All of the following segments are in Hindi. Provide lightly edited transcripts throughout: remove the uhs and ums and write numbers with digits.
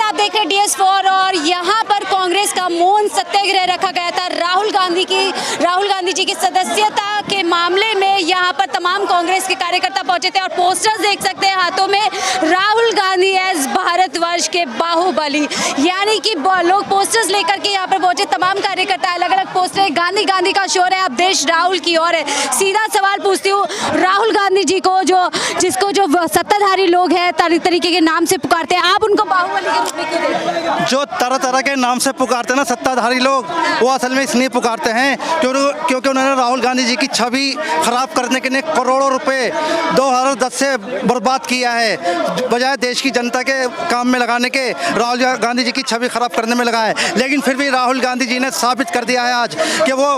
आप देख रहे हैं DS4 और यहाँ पर कांग्रेस का मौन सत्याग्रह रखा गया था। राहुल गांधी जी की सदस्यता के मामले में यहाँ पर तमाम कांग्रेस के कार्यकर्ता पहुंचे थे और पोस्टर्स देख सकते हैं हाथों में, राहुल गांधी एज भारतवर्ष के बाहुबली, यानी कि लोग पोस्टर्स लेकर के यहाँ पर पहुंचे। तमाम कार्यकर्ता अलग अलग पोस्टर, गांधी गांधी का शोर है, अब देश राहुल की ओर है। सीधा सवाल पूछती हूँ, राहुल गांधी जी को जिसको सत्ताधारी लोग हैं तरह तरीके के नाम से पुकारते हैं, आप उनको बाहुबली के रूप में क्यों देखते हैं? जो तरह तरह के नाम से पुकारते हैं ना सत्ताधारी लोग, वो असल में इसलिए पुकारते हैं क्योंकि उन्होंने राहुल गांधी जी की छवि खराब करने के लिए करोड़ों रुपए 2010 से बर्बाद किया है। बजाय देश की जनता के काम में लगाने के राहुल गांधी जी की छवि खराब करने में लगा है। लेकिन फिर भी राहुल गांधी जी ने साबित कर दिया है आज कि वो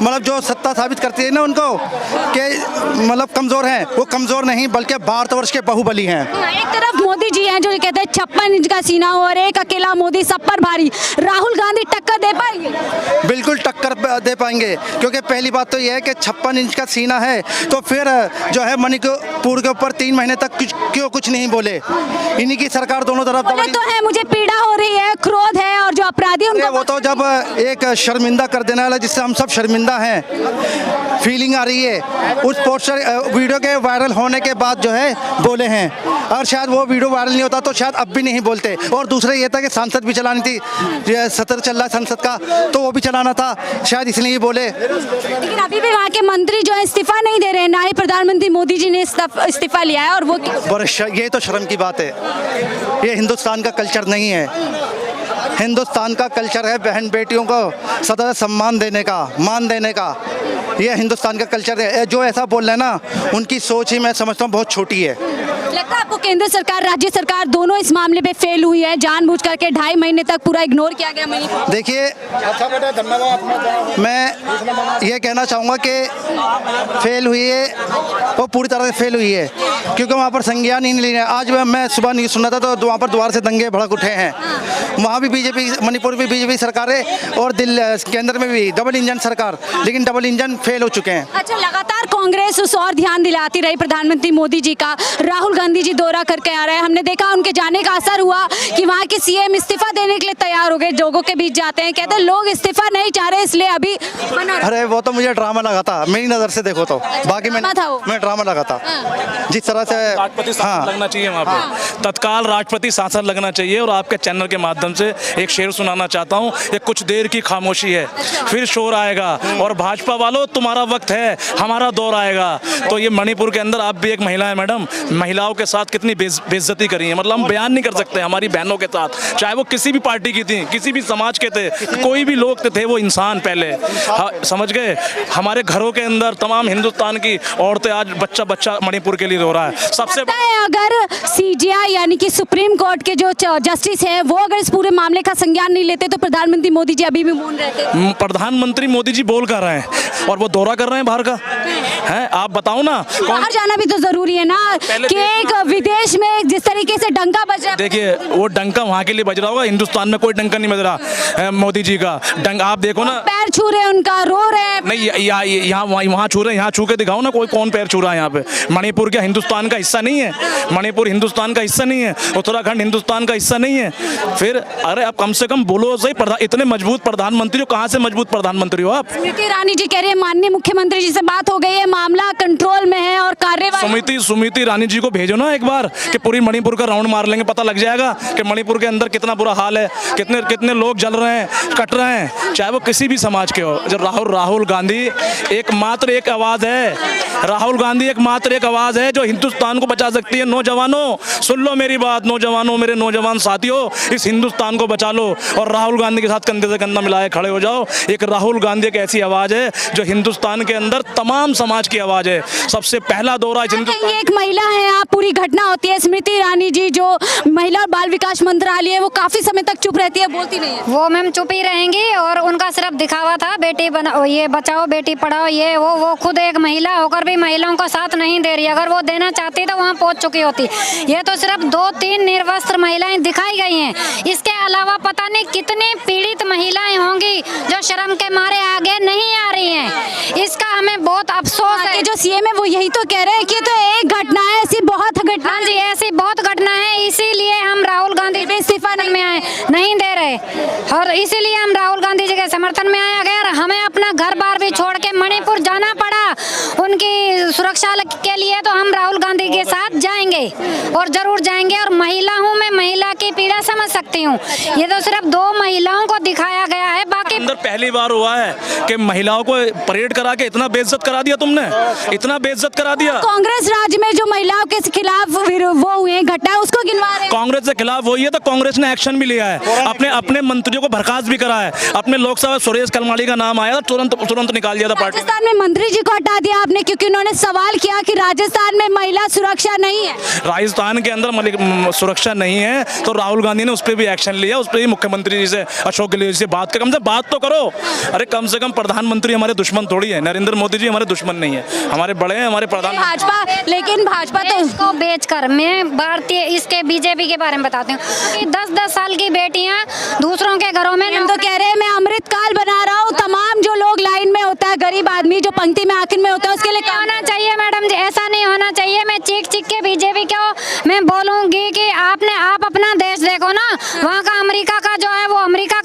मतलब जो सत्ता साबित करती है ना उनको कि मतलब कमज़ोर हैं, वो कमज़ोर नहीं बल्कि भारतवर्ष के बाहुबली हैं। एक तरफ मोदी जी हैं जो कहते हैं 56 इंच का सीना और एक अकेला मोदी सब पर भारी, राहुल गांधी टक्कर दे पाएंगे? बिल्कुल टक्कर दे पाएंगे, क्योंकि पहली बात तो यह है कि 56 इंच का सीना है तो फिर जो है मणिपुर के ऊपर 3 महीने तक क्यों कुछ नहीं बोले। इन्हीं की सरकार दोनों तरफ तो है, मुझे पीड़ा हो रही है, क्रोध है और जो अपराधी उनको वो तो जब एक शर्मिंदा कर देने वाला जिससे हम सब शर्मिंदा हैं, फीलिंग आ रही है, उस पोस्टर वीडियो के वायरल होने के बाद जो है बोले हैं। और शायद वो वीडियो वायरल नहीं होता तो शायद अब भी नहीं बोलते। और दूसरा ये था कि संसद भी चलानी थी, सत्र चल रहा है संसद का, तो वो भी चलाना था, शायद इसलिए ही बोले। लेकिन अभी भी वहाँ के मंत्री जो है इस्तीफा नहीं दे रहे हैं, ना ही प्रधानमंत्री मोदी जी ने इस्तीफा लिया है। और वो ये तो शर्म की बात है, ये हिंदुस्तान का कल्चर नहीं है। हिंदुस्तान का कल्चर है बहन बेटियों को सदा सम्मान देने का, मान देने का, ये हिंदुस्तान का कल्चर है। जो ऐसा बोल रहे हैं ना, उनकी सोच ही मैं समझता हूँ बहुत छोटी है। लगता है आपको केंद्र सरकार राज्य सरकार दोनों इस मामले पे फेल हुई है, जानबूझ करके 2.5 महीने तक पूरा इग्नोर किया गया मणिपुर? देखिए, मैं ये कहना चाहूँगा कि फेल हुई है, वो पूरी तरह से फेल हुई है, क्योंकि वहाँ पर संज्ञान ही नहीं ले रहे। आज मैं सुबह न्यूज़ सुना था तो वहाँ पर दोबारा से दंगे भड़क उठे हैं। वहाँ भी बीजेपी, मणिपुर में बीजेपी सरकार है और दिल्ली केंद्र में भी डबल इंजन सरकार, लेकिन डबल इंजन फेल हो चुके हैं। अच्छा, लगातार कांग्रेस उस और ध्यान दिलाती रही प्रधानमंत्री मोदी जी का, राहुल गांधी जी दौरा करके आ रहे हैं, हमने देखा उनके जाने का असर हुआ कि वहाँ के सीएम इस्तीफा देने के लिए तैयार हो गए, लोगों के बीच जाते हैं, कहते हैं लोग इस्तीफा नहीं चाह रहे इसलिए अभी। अरे वो तो मुझे ड्रामा लगा था, मेरी नज़र से देखो तो, बाकी मैं ड्रामा लगा था। जिस तरह से राष्ट्रपति शासन लगना चाहिए वहाँ पे, तत्काल राष्ट्रपति शासन लगना चाहिए। और आपके चैनल के माध्यम से एक शेर सुनाना चाहता हूँ, ये कुछ देर की खामोशी है फिर शोर आएगा, और भाजपा वालों तुम्हारा वक्त है, हमारा दौर आएगा। तो ये मणिपुर के अंदर आप भी एक महिला है मैडम, महिलाओं के साथ कितनी बेइज्जती करी है, मतलब हम बयान नहीं कर सकते। हमारी बहनों के साथ, चाहे वो किसी भी पार्टी की थी, किसी भी समाज के थे, कोई भी लोग थे, वो इंसान पहले, समझ गए। हमारे घरों के अंदर तमाम हिंदुस्तान की औरतें आज बच्चा बच्चा मणिपुर के लिए रो रहा है। सबसे अगर CJI यानी कि सुप्रीम कोर्ट के जो जस्टिस है वो अगर इस पूरे मामले का संज्ञान नहीं लेते तो प्रधानमंत्री मोदी जी अभी भी मौन रहते। प्रधानमंत्री मोदी जी बोल कर रहे हैं और वो दौरा कर रहे हैं बाहर का है, आप बताओ ना। बाहर जाना भी तो जरूरी है ना, कि एक विदेश में जिस तरीके से डंका बज रहा है। देखिए, वो डंका वहाँ के लिए बज रहा होगा, हिंदुस्तान में कोई डंका नहीं बज रहा मोदी जी का डंका। आप देखो ना, पैर छू रहे हैं उनका, रो रहे हैं। नहीं, यहाँ वहाँ छू रहे हैं, यहाँ छू के दिखाओ ना, कोई कौन पैर छू रहा है यहाँ पे। मणिपुर क्या हिंदुस्तान का हिस्सा नहीं है? मणिपुर हिंदुस्तान का हिस्सा नहीं है, उत्तराखंड हिंदुस्तान का हिस्सा नहीं है? फिर अरे आप कम से कम बोलो सही, इतने मजबूत प्रधानमंत्री हो, कहाँ से मजबूत प्रधानमंत्री हो आप? स्मृति ईरानी जी कह रही है माननीय मुख्यमंत्री जी से बात हो गई है, मामला कंट्रोल में है और कार्यवाही। सुमिति ईरानी जी को भेजो ना एक बार, कि पूरी मणिपुर का राउंड मार लेंगे, पता लग जाएगा कि मणिपुर के अंदर कितना बुरा हाल है, कितने लोग जल रहे हैं, कट रहे हैं, चाहे वो किसी भी समाज के हो। जो राहुल गांधी एकमात्र एक आवाज है, राहुल गांधी एकमात्र एक आवाज है जो हिंदुस्तान को बचा सकती है। नौजवानों सुन लो मेरी बात, नौजवानों, मेरे नौजवान साथियों, इस हिंदुस्तान को बचा लो और राहुल गांधी के साथ कंधे से कंधा मिलाए खड़े हो जाओ। एक राहुल गांधी एक ऐसी आवाज है जो हिंदुस्तान के अंदर तमाम समाज की आवाज है। सबसे पहला दौरा एक महिला है, आप पूरी घटना होती है, स्मृति ईरानी जी जो महिला और बाल विकास मंत्रालय है, वो काफी समय तक चुप रहती है, बोलती नहीं है। वो मैम चुप ही रहेंगी और उनका सिर्फ दिखावा था, बेटी ये बचाओ बेटी पढ़ाओ, ये वो खुद एक महिला होकर भी महिलाओं का साथ नहीं दे रही। अगर वो देना चाहती तो वहाँ पहुँच चुकी होती। ये तो सिर्फ 2-3 निर्वस्त्र महिलाएं दिखाई गई हैं, इसके अलावा पता नहीं कितनी पीड़ित महिलाएं होंगी जो शर्म के मारे आगे नहीं आ रही हैं। इसका हमें बहुत अफसोस है। जो सीएम है वो यही तो कह रहे हैं कि तो एक घटना है, ऐसी बहुत घटना। हाँ जी, ऐसी बहुत घटना है, इसीलिए हम राहुल गांधी इस्तीफा समर्थन में आए, नहीं दे रहे। और इसीलिए हम राहुल गांधी जी के समर्थन में आए। अगर हमें अपना घर बार भी छोड़ के मणिपुर जाना पड़ा उनकी सुरक्षा के लिए, तो हम राहुल गांधी के साथ जाएंगे और जरूर जाएंगे। और महिला हूँ मैं, महिला की पीड़ा समझ सकती हूँ। ये तो सिर्फ 2 महिलाओं को दिखाया गया है, बाकी अंदर पहली बार हुआ है कि महिलाओं को परेड करा के इतना बेइज्जत करा दिया तुमने, इतना बेइज्जत करा दिया। कांग्रेस राज्य में जो महिलाओं के खिलाफ वो हुए घटना है उसको गिनवा रहे हैं। कांग्रेस के खिलाफ वही है तो कांग्रेस ने एक्शन भी लिया है, अपने मंत्रियों को बर्खास्त भी करा है। अपने लोकसभा सुरेश कलमाड़ी का नाम आया था, तुरंत निकाल दिया था पार्टी। राजस्थान में मंत्री जी को हटा दिया आपने क्योंकि उन्होंने सवाल किया कि राजस्थान में महिला सुरक्षा नहीं है। राजस्थान के अंदर सुरक्षा नहीं है तो राहुल गांधी ने उस पर भी एक्शन लिया, उस पर भी मुख्यमंत्री जी से, अशोक गहलोत जी से बात कर, कम से बात तो करो। अरे कम से कम प्रधानमंत्री हमारे दुश्मन थोड़ी है, नरेंद्र मोदी जी हमारे दुश्मन नहीं है, हमारे बड़े हैं, हमारे प्रधान। भाजपा, लेकिन भाजपा तो इसको बेचकर, मैं भारतीय इसके बीजेपी के बारे में बताती हूँ कि 10-10 साल की बेटियां दूसरों के घरों में, हम तो कह रहे हैं मैं अमृतकाल बना रहा हूँ, तमाम जो लोग लाइन में होता है, गरीब आदमी जो पंक्ति में आखिर में होता है उसके लिए क्या होना चाहिए मैडम जी, ऐसा नहीं होना चाहिए। मैं चीख के बीजेपी को मैं बोलूंगी कि आप अपना देश देखो ना, वहाँ का अमेरिका का जो है वो अमेरिका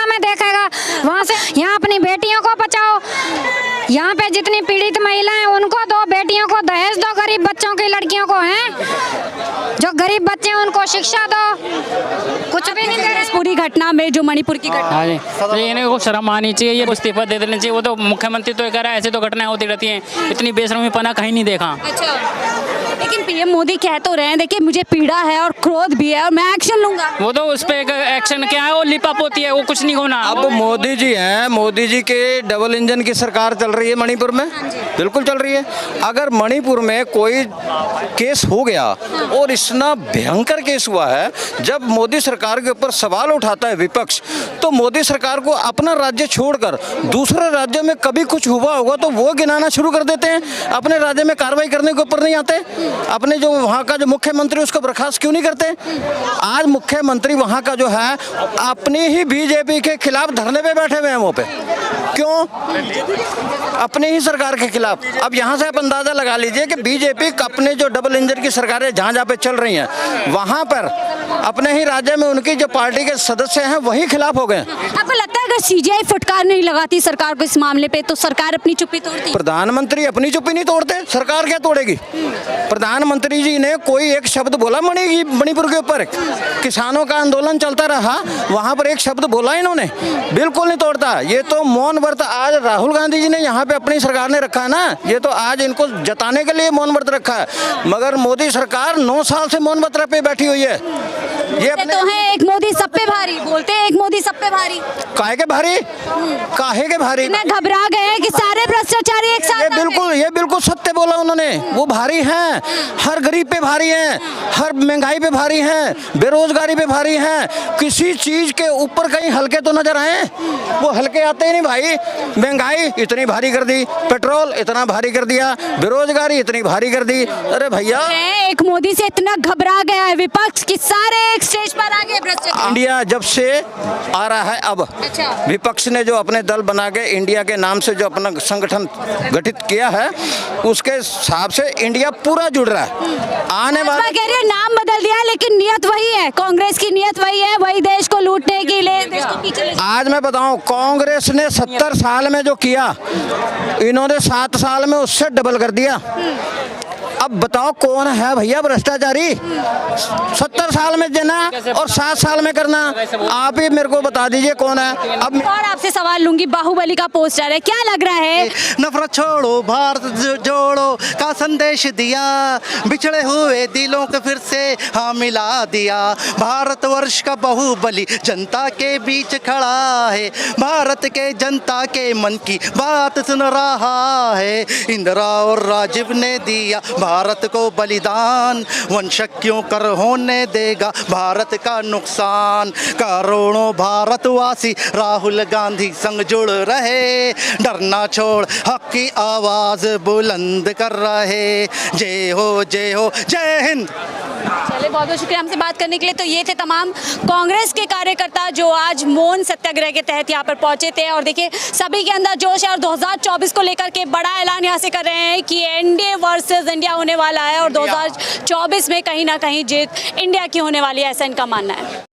में देखेगा, वहाँ से यहाँ अपनी बेटियों को बचाओ। यहाँ पे जितनी पीड़ित महिलाएं उनको दो, बेटियों को दहेज दो, गरीब बच्चों की लड़कियों को हैं जो गरीब बच्चे हैं उनको शिक्षा दो, कुछ भी नहीं दे रहे। पूरी घटना में जो मणिपुर की घटना, हाँ जी, तो इन्हें शर्म आनी चाहिए, ये इस्तीफा दे देना चाहिए। वो तो मुख्यमंत्री तो कह रहा है ऐसे तो घटनाएं होती रहती हैं, इतनी बेशर्मीपना कहीं नहीं देखा। अच्छा, लेकिन पीएम मोदी कह तो रहे हैं देखिए मुझे पीड़ा है और क्रोध भी है और मैं एक्शन लूंगा। वो तो उस पर एक्शन क्या है, वो लिपाप होती है, वो कुछ नहीं होना। अब मोदी जी हैं, मोदी जी के डबल इंजन की सरकार चल रही है मणिपुर में, बिल्कुल चल रही है। अगर मणिपुर में कोई केस हो गया और इतना भयंकर केस हुआ है, जब मोदी सरकार के ऊपर सवाल उठाता है विपक्ष, तो मोदी सरकार को अपना राज्य छोड़कर दूसरे राज्यों में कभी कुछ हुआ होगा तो वो गिनाना शुरू कर देते हैं, अपने राज्य में कार्रवाई करने के ऊपर नहीं आते। अपने जो वहाँ का जो मुख्यमंत्री उसको बर्खास्त क्यों नहीं करते? आज मुख्यमंत्री वहाँ का जो है अपनी ही बीजेपी के खिलाफ धरने पे बैठे हुए हैं, वो पे क्यों? अपनी ही सरकार के खिलाफ। अब यहाँ से आप अंदाजा लगा लीजिए कि बीजेपी अपने जो डबल इंजन की सरकारें जहाँ पे चल रही हैं, वहाँ पर अपने ही राज्य में उनकी जो पार्टी के सदस्य हैं वही खिलाफ हो गए। आपको लगता है अगर सीजीआई फुटकार नहीं लगाती सरकार को इस मामले पे तो सरकार अपनी चुप्पी तोड़ती? प्रधानमंत्री अपनी चुप्पी नहीं तोड़ते, सरकार क्या तोड़ेगी? प्रधानमंत्री जी ने कोई एक शब्द बोला मणिपुर के ऊपर? किसानों का आंदोलन चलता रहा, वहाँ पर एक शब्द बोला इन्होंने? बिल्कुल नहीं तोड़ता। ये तो मौन व्रत आज राहुल गांधी जी ने यहाँ पे अपनी सरकार ने रखा है ना, ये तो आज इनको जताने के लिए मौन व्रत रखा है। मगर मोदी सरकार 9 साल से मौन व्रत पे बैठी हुई है। ये अपने तो है एक मोदी सब पे भारी, बोलते हैं एक मोदी सब पे भारी। काहे के भारी? काहे के भारी? घबरा गए हैं कि सारे भ्रष्टाचारी एक साथ। ये बिल्कुल सत्य बोला उन्होंने। वो भारी हैं, हर गरीब पे भारी हैं, हर महंगाई पे भारी हैं, बेरोजगारी पे भारी हैं। किसी चीज के ऊपर कहीं हल्के तो नजर आए? वो हल्के आते ही नहीं भाई। महंगाई इतनी भारी कर दी, पेट्रोल इतना भारी कर दिया, बेरोजगारी इतनी भारी कर दी। अरे भैया, एक मोदी से इतना घबरा गया है विपक्ष कि सारे एक स्टेज पर आ गए भ्रष्टाचार। इंडिया जब से आ रहा है, अब विपक्ष ने जो अपने दल बना के इंडिया के नाम से जो अपना संगठन गठित किया है, उसके हिसाब से इंडिया पूरा जुड़ रहा है। आने वाले कह रहे हैं नाम बदल दिया लेकिन नियत वही है, कांग्रेस की नियत वही है, वही देश को लूटने की देश को पीछे ले। आज मैं बताऊं, कांग्रेस ने 70 साल में जो किया, इन्होंने 7 साल में उससे डबल कर दिया। अब बताओ कौन है भैया भ्रष्टाचारी? 70 साल में देना और 7 साल में करना, आप ही मेरे को बता दीजिए कौन है। अब और आपसे सवाल लूंगी, बाहुबली का पोस्टर है, क्या लग रहा है? नफरत छोड़ो भारत जोड़ो का संदेश दिया, बिछड़े हुए दिलों को फिर से हाँ मिला दिया। भारतवर्ष का बाहुबली जनता के बीच खड़ा है, भारत के जनता के मन की बात सुन रहा है। इंदिरा और राजीव ने दिया भारत को बलिदान, वंशक क्यों कर होने देगा भारत का नुकसान। करोड़ों भारतवासी राहुल गांधी संग जुड़ रहे, डरना छोड़ हक की आवाज बुलंद कर रहे। जय हो जय हिंद। चलिए, बहुत बहुत शुक्रिया हमसे बात करने के लिए। तो ये थे तमाम कांग्रेस के कार्यकर्ता जो आज मौन सत्याग्रह के तहत यहाँ पर पहुंचे थे और देखिए सभी के अंदर जोश है और 2024 को लेकर के बड़ा ऐलान यहाँ से कर रहे हैं कि एनडीए वर्सेस इंडिया होने वाला है और 2024 में कहीं ना कहीं जीत इंडिया की होने वाली है, ऐसा इनका मानना है।